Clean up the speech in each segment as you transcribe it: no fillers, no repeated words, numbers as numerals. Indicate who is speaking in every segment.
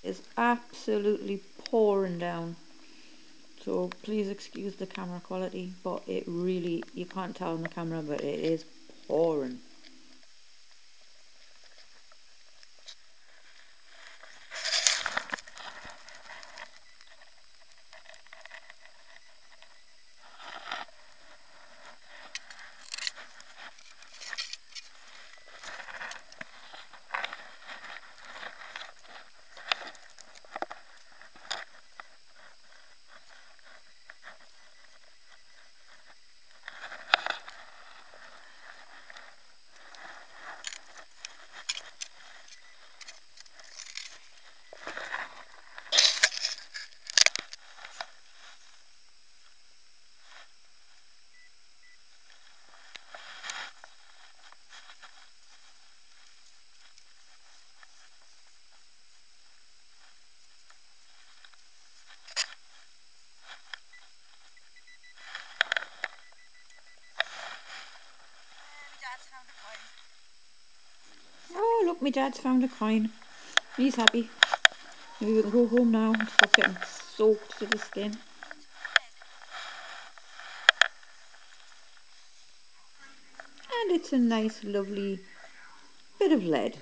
Speaker 1: is absolutely pouring down. So please excuse the camera quality, but it really, you can't tell on the camera, but it is pouring. Oh, look, my dad's found a coin. He's happy. Maybe we can go home now and stop getting soaked to the skin. And it's a nice, lovely bit of lead.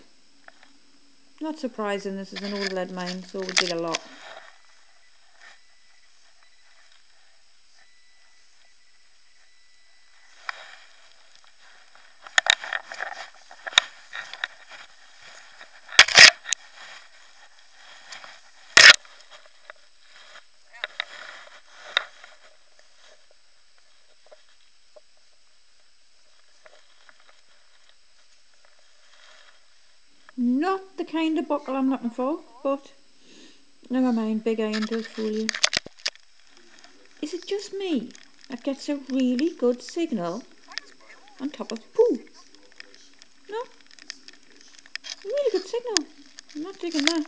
Speaker 1: Not surprising, this is an old lead mine, so we dig a lot. Not the kind of buckle I'm looking for, but never mind, big iron does fool you. Is it just me that gets a really good signal on top of poo? No? Really good signal. I'm not digging that.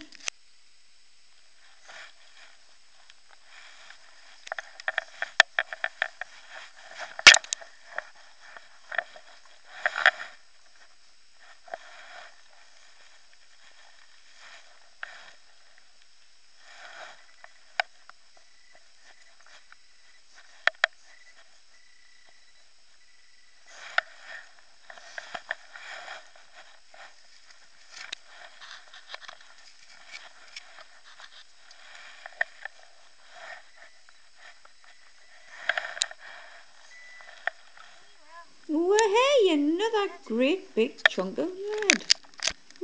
Speaker 1: Well, hey, another great big chunk of lead.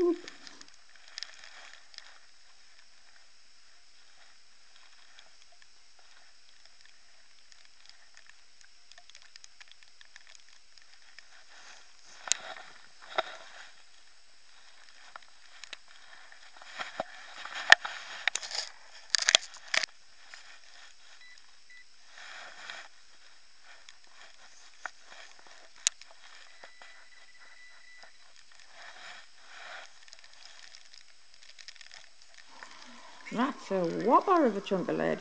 Speaker 1: Oop. That's a whopper of a chunk of lead.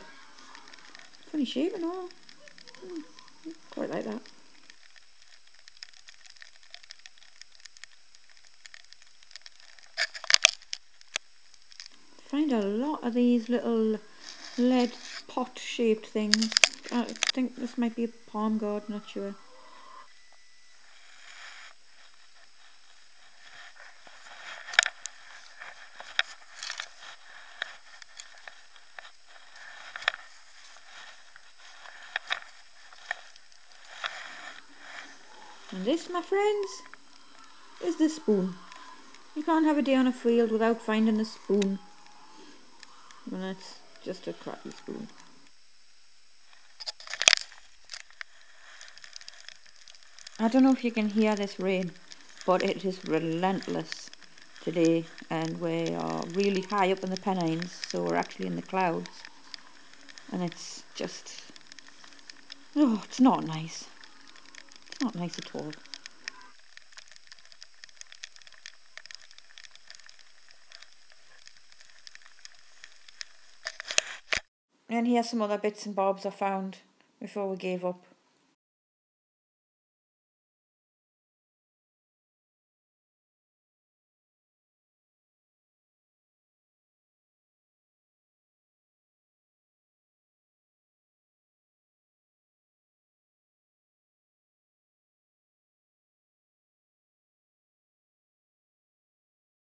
Speaker 1: Funny shape and all. Quite like that. Find a lot of these little lead pot shaped things. I think this might be a palm gourd, not sure. And this, my friends, is the spoon. You can't have a day on a field without finding a spoon. And that's just a crappy spoon. I don't know if you can hear this rain, but it is relentless today, and we are really high up in the Pennines, so we're actually in the clouds, and it's just, oh, it's not nice. It's not nice at all. And here's some other bits and bobs I found before we gave up.